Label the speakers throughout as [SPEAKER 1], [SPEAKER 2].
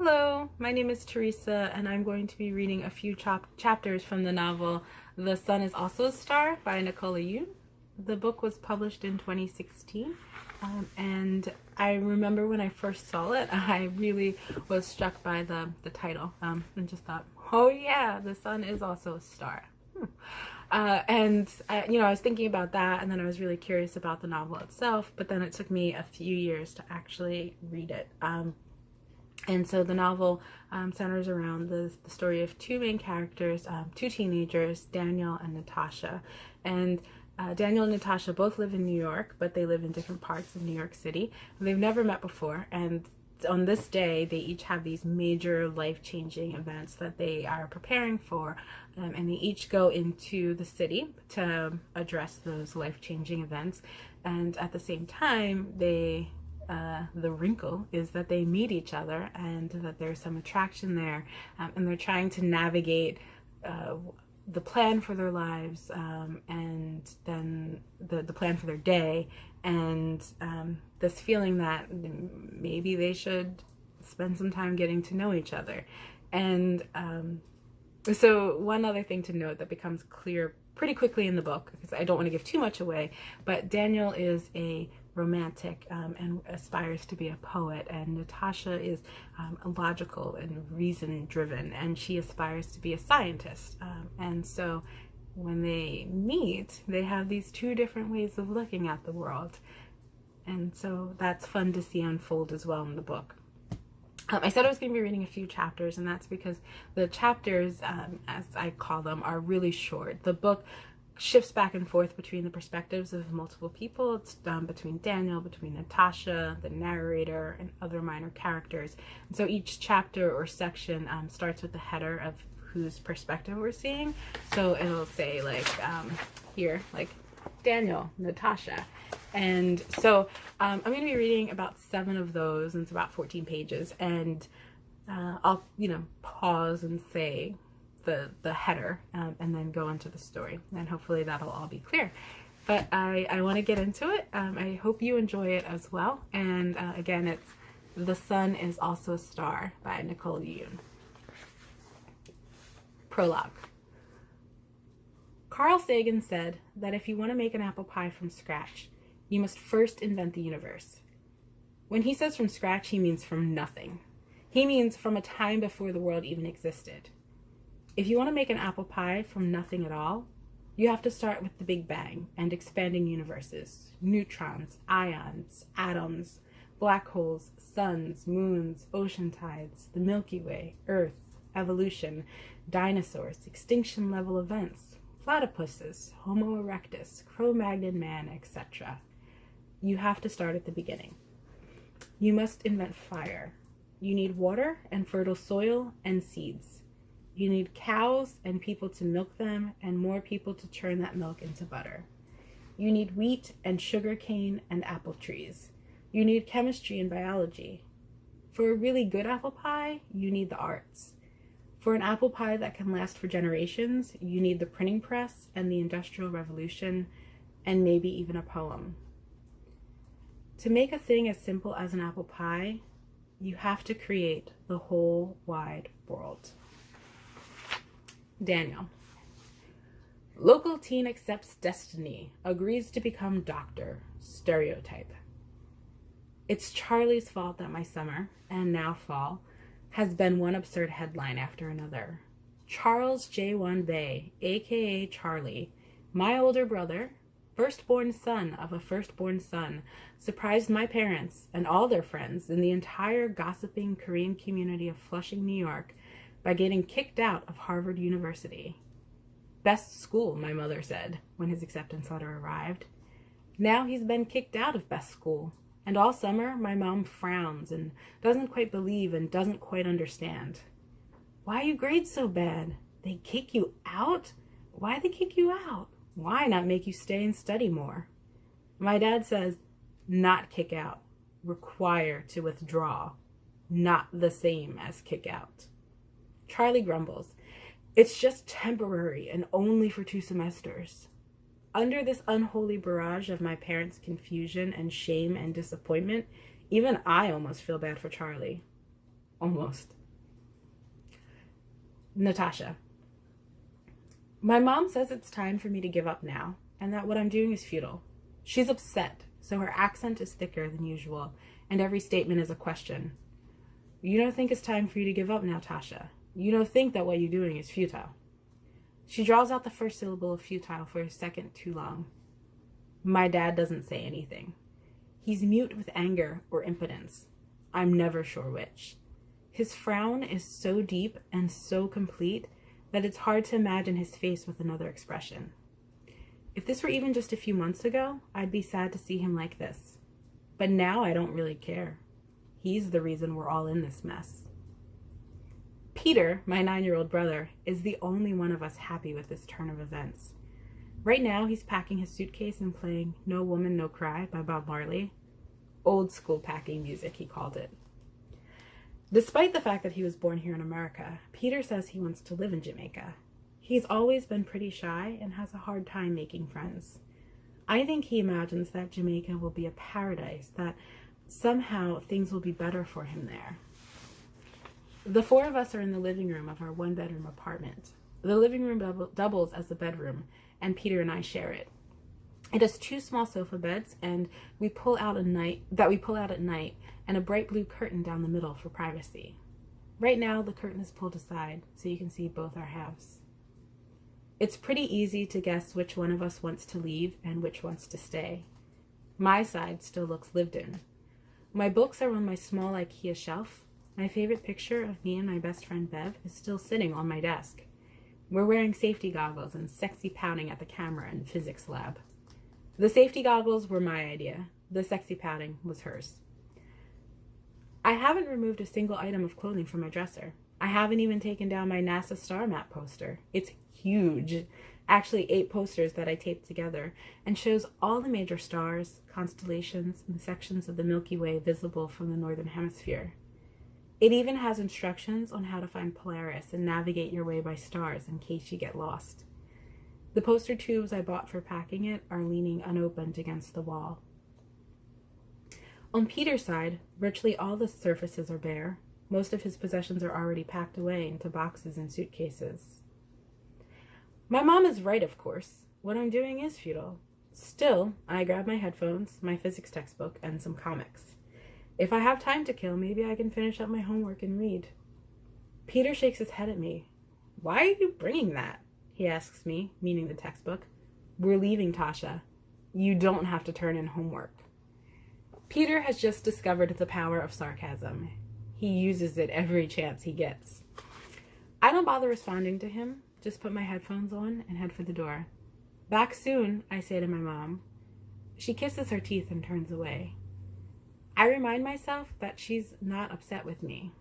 [SPEAKER 1] Hello, my name is Teresa, and I'm going to be reading a few chapters from the novel The Sun is Also a Star by Nicola Yoon. The book was published in 2016, and I remember when I first saw it, I really was struck by the title, and just thought, oh yeah, the sun is also a star. I was thinking about that, and then I was really curious about the novel itself, but then it took me a few years to actually read it. And so the novel centers around the story of two main characters, two teenagers, Daniel and Natasha. And Daniel and Natasha both live in New York, but they live in different parts of New York City. They've never met before, and on this day, they each have these major life-changing events that they are preparing for, and they each go into the city to address those life-changing events. And at the same time, the wrinkle is that they meet each other and that there's some attraction there, and they're trying to navigate the plan for their lives, and then the plan for their day, and this feeling that maybe they should spend some time getting to know each other. And so one other thing to note that becomes clear pretty quickly in the book, because I don't want to give too much away, but Daniel is a romantic and aspires to be a poet, and Natasha is logical and reason driven, and she aspires to be a scientist. And so when they meet, they have these two different ways of looking at the world, and so that's fun to see unfold as well in the book. I said I was going to be reading a few chapters, and that's because the chapters, as I call them, are really short. The book shifts back and forth between the perspectives of multiple people. It's between Daniel, between Natasha, the narrator, and other minor characters. And so each chapter or section starts with the header of whose perspective we're seeing. So it'll say here, Daniel, Natasha. And so I'm going to be reading about 7 of those, and it's about 14 pages. And I'll, pause and say the header, and then go into the story, and hopefully that'll all be clear. But I want to get into it. I hope you enjoy it as well. And again, it's The Sun is Also a Star by Nicola Yoon. Prologue. Carl Sagan said that if you want to make an apple pie from scratch, you must first invent the universe. When he says from scratch, he means from nothing. He means from a time before the world even existed. If you want to make an apple pie from nothing at all, you have to start with the Big Bang and expanding universes, neutrons, ions, atoms, black holes, suns, moons, ocean tides, the Milky Way, Earth, evolution, dinosaurs, extinction level events, platypuses, Homo erectus, Cro-Magnon man, etc. You have to start at the beginning. You must invent fire. You need water and fertile soil and seeds. You need cows and people to milk them, and more people to churn that milk into butter. You need wheat and sugar cane and apple trees. You need chemistry and biology. For a really good apple pie, you need the arts. For an apple pie that can last for generations, you need the printing press and the Industrial Revolution, and maybe even a poem. To make a thing as simple as an apple pie, you have to create the whole wide world. Daniel. Local teen accepts destiny, agrees to become doctor, stereotype. It's Charlie's fault that my summer, and now fall, has been one absurd headline after another. Charles J1 Bay, aka Charlie, my older brother, firstborn son of a firstborn son, surprised my parents and all their friends in the entire gossiping Korean community of Flushing, New York, by getting kicked out of Harvard University. Best school, my mother said when his acceptance letter arrived. Now he's been kicked out of best school, and all summer my mom frowns and doesn't quite believe and doesn't quite understand. Why are you grades so bad? They kick you out? Why they kick you out? Why not make you stay and study more? My dad says, not kick out, require to withdraw, not the same as kick out. Charlie grumbles, it's just temporary and only for 2 semesters. Under this unholy barrage of my parents' confusion and shame and disappointment, even I almost feel bad for Charlie. Almost. Natasha. My mom says it's time for me to give up now, and that what I'm doing is futile. She's upset, so her accent is thicker than usual, and every statement is a question. You don't think it's time for you to give up now, Tasha. You don't think that what you're doing is futile. She draws out the first syllable of futile for a second too long. My dad doesn't say anything. He's mute with anger or impotence. I'm never sure which. His frown is so deep and so complete that it's hard to imagine his face with another expression. If this were even just a few months ago, I'd be sad to see him like this. But now I don't really care. He's the reason we're all in this mess. Peter, my 9-year-old brother, is the only one of us happy with this turn of events. Right now, he's packing his suitcase and playing No Woman, No Cry by Bob Marley. Old school packing music, he called it. Despite the fact that he was born here in America, Peter says he wants to live in Jamaica. He's always been pretty shy and has a hard time making friends. I think he imagines that Jamaica will be a paradise, that somehow things will be better for him there. The 4 of us are in the living room of our 1-bedroom apartment. The living room doubles as a bedroom, and Peter and I share it. It has 2 small sofa beds, and we pull out at night, and a bright blue curtain down the middle for privacy. Right now, the curtain is pulled aside, so you can see both our halves. It's pretty easy to guess which one of us wants to leave and which wants to stay. My side still looks lived in. My books are on my small IKEA shelf. My favorite picture of me and my best friend Bev is still sitting on my desk. We're wearing safety goggles and sexy pouting at the camera in physics lab. The safety goggles were my idea. The sexy pouting was hers. I haven't removed a single item of clothing from my dresser. I haven't even taken down my NASA star map poster. It's huge. Actually 8 posters that I taped together, and shows all the major stars, constellations, and sections of the Milky Way visible from the northern hemisphere. It even has instructions on how to find Polaris and navigate your way by stars in case you get lost. The poster tubes I bought for packing it are leaning unopened against the wall. On Peter's side, virtually all the surfaces are bare. Most of his possessions are already packed away into boxes and suitcases. My mom is right, of course. What I'm doing is futile. Still, I grab my headphones, my physics textbook, and some comics. If I have time to kill, maybe I can finish up my homework and read. Peter shakes his head at me. Why are you bringing that? He asks me, meaning the textbook. We're leaving, Tasha. You don't have to turn in homework. Peter has just discovered the power of sarcasm. He uses it every chance he gets. I don't bother responding to him, just put my headphones on and head for the door. Back soon, I say to my mom. She kisses her teeth and turns away. I remind myself that she's not upset with me.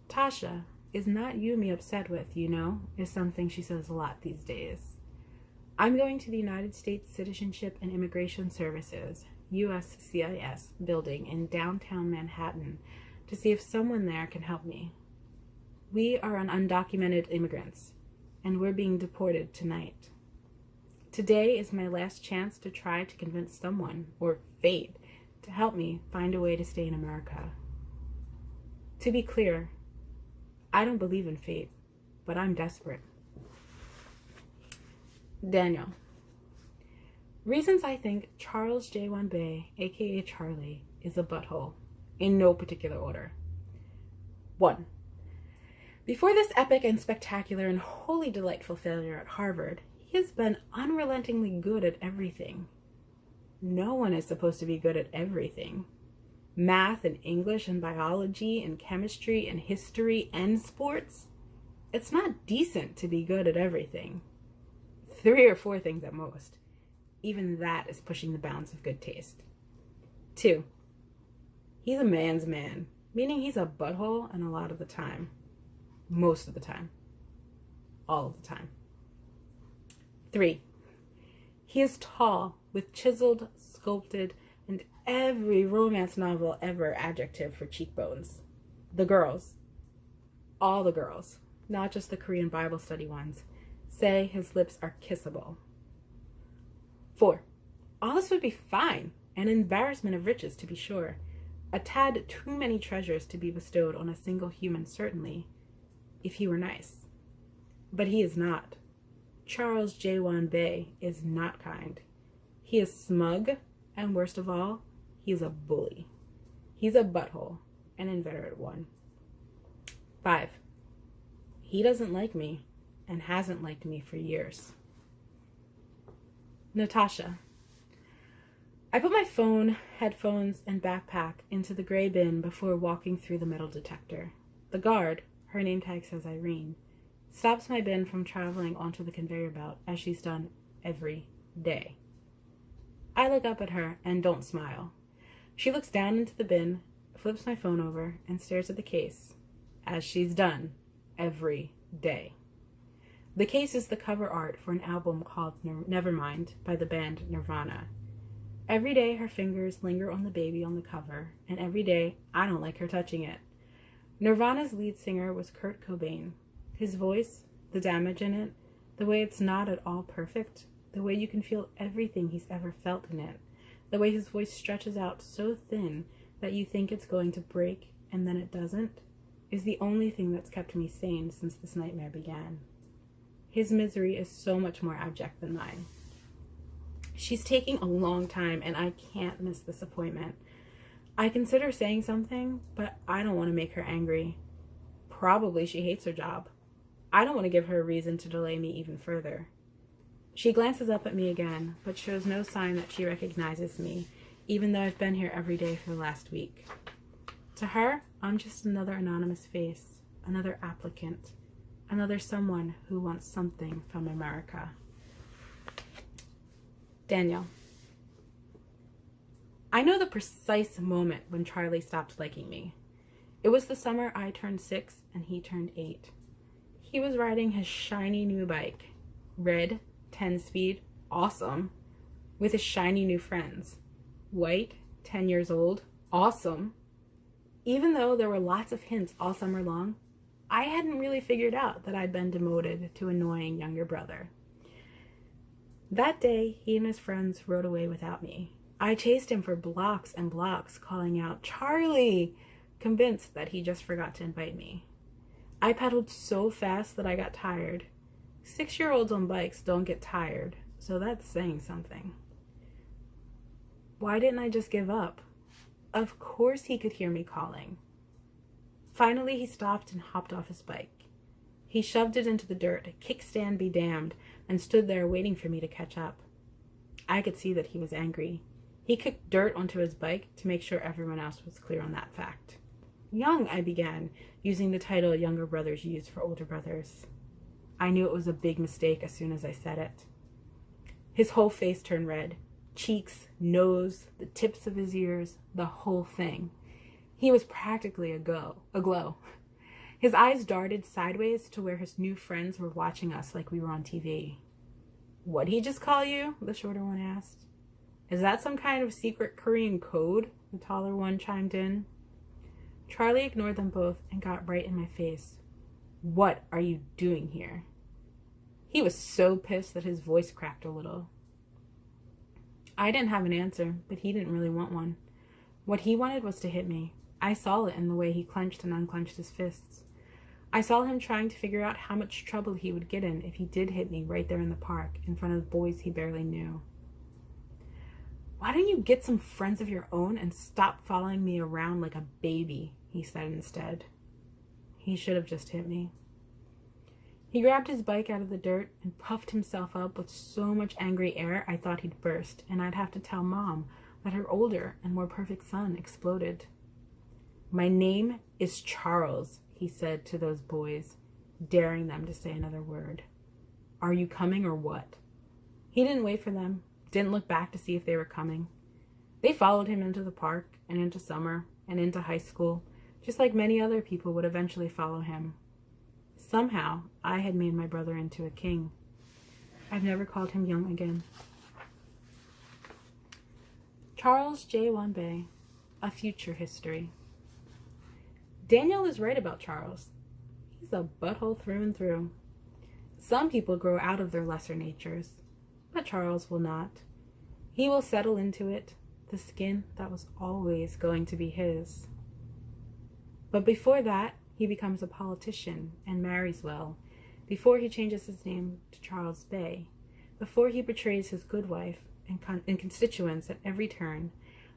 [SPEAKER 1] Tasha, is not you me upset with, you know, is something she says a lot these days. I'm going to the United States Citizenship and Immigration Services, USCIS, building in downtown Manhattan to see if someone there can help me. We are undocumented immigrants, and we're being deported tonight. Today is my last chance to try to convince someone, or fate, to help me find a way to stay in America. To be clear, I don't believe in fate, but I'm desperate. Daniel. Reasons I think Charles J1 Bay, aka Charlie, is a butthole, in no particular order. 1. Before this epic and spectacular and wholly delightful failure at Harvard, he has been unrelentingly good at everything. No one is supposed to be good at everything. Math and English and biology and chemistry and history and sports. It's not decent to be good at everything. 3 or 4 things at most. Even that is pushing the bounds of good taste. 2. He's a man's man, meaning he's a butthole and a lot of the time. Most of the time. All of the time. 3. He is tall, with chiseled, sculpted, and every romance novel ever adjective for cheekbones. The girls, all the girls, not just the Korean Bible study ones, say his lips are kissable. 4. All this would be fine, an embarrassment of riches to be sure, a tad too many treasures to be bestowed on a single human certainly, if he were nice. But he is not. Charles J. Bay is not kind. He is smug, and worst of all, he's a bully. He's a butthole, an inveterate one. 5. He doesn't like me, and hasn't liked me for years. Natasha. I put my phone, headphones, and backpack into the gray bin before walking through the metal detector. The guard, her name tag says Irene, stops my bin from traveling onto the conveyor belt, as she's done every day. I look up at her and don't smile. She looks down into the bin, flips my phone over, and stares at the case, as she's done every day. The case is the cover art for an album called Nevermind by the band Nirvana. Every day her fingers linger on the baby on the cover, and every day I don't like her touching it. Nirvana's lead singer was Kurt Cobain. His voice, the damage in it, the way it's not at all perfect, the way you can feel everything he's ever felt in it, the way his voice stretches out so thin that you think it's going to break and then it doesn't, is the only thing that's kept me sane since this nightmare began. His misery is so much more abject than mine. She's taking a long time, and I can't miss this appointment. I consider saying something, but I don't want to make her angry. Probably she hates her job. I don't want to give her a reason to delay me even further. She glances up at me again, but shows no sign that she recognizes me, even though I've been here every day for the last week. To her, I'm just another anonymous face, another applicant, another someone who wants something from America. Danielle. I know the precise moment when Charlie stopped liking me. It was the summer I turned 6 and he turned 8. He was riding his shiny new bike, red, 10-speed, awesome, with his shiny new friends. White, 10 years old, awesome. Even though there were lots of hints all summer long, I hadn't really figured out that I'd been demoted to annoying younger brother. That day, he and his friends rode away without me. I chased him for blocks and blocks, calling out, "Charlie!" convinced that he just forgot to invite me. I pedaled so fast that I got tired. 6-year-olds on bikes don't get tired, so that's saying something. Why didn't I just give up? Of course he could hear me calling. Finally, he stopped and hopped off his bike. He shoved it into the dirt, kickstand be damned, and stood there waiting for me to catch up. I could see that he was angry. He kicked dirt onto his bike to make sure everyone else was clear on that fact. "Young," I began, using the title younger brothers use for older brothers. I knew it was a big mistake as soon as I said it. His whole face turned red. Cheeks, nose, the tips of his ears, the whole thing. He was practically aglow. His eyes darted sideways to where his new friends were watching us like we were on TV. "What'd he just call you?" the shorter one asked. "Is that some kind of secret Korean code?" the taller one chimed in. Charlie ignored them both and got right in my face. "What are you doing here?" He was so pissed that his voice cracked a little. I didn't have an answer, but he didn't really want one. What he wanted was to hit me. I saw it in the way he clenched and unclenched his fists. I saw him trying to figure out how much trouble he would get in if he did hit me right there in the park, in front of boys he barely knew. "Why don't you get some friends of your own and stop following me around like a baby?" he said instead. He should have just hit me. He grabbed his bike out of the dirt and puffed himself up with so much angry air I thought he'd burst, and I'd have to tell Mom that her older and more perfect son exploded. "My name is Charles," he said to those boys, daring them to say another word. "Are you coming or what?" He didn't wait for them, didn't look back to see if they were coming. They followed him into the park and into summer and into high school, just like many other people would eventually follow him. Somehow, I had made my brother into a king. I've never called him young again. Charles J. Bay, A Future History. Danielle is right about Charles. He's a butthole through and through. Some people grow out of their lesser natures, but Charles will not. He will settle into it, the skin that was always going to be his. But before that, he becomes a politician and marries well, before he changes his name to Charles Bay, before he betrays his good wife and constituents at every turn,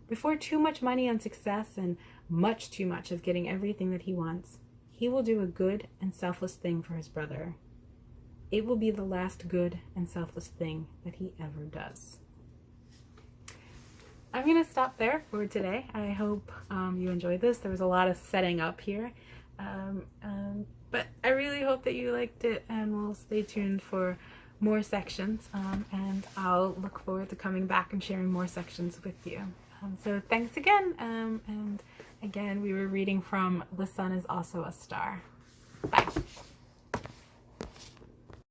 [SPEAKER 1] before too much money and success and much too much of getting everything that he wants, he will do a good and selfless thing for his brother. It will be the last good and selfless thing that he ever does. I'm going to stop there for today. I hope you enjoyed this. There was a lot of setting up here. But I really hope that you liked it, and we'll stay tuned for more sections. And I'll look forward to coming back and sharing more sections with you. So thanks again. And again, we were reading from The Sun is Also a Star. Bye.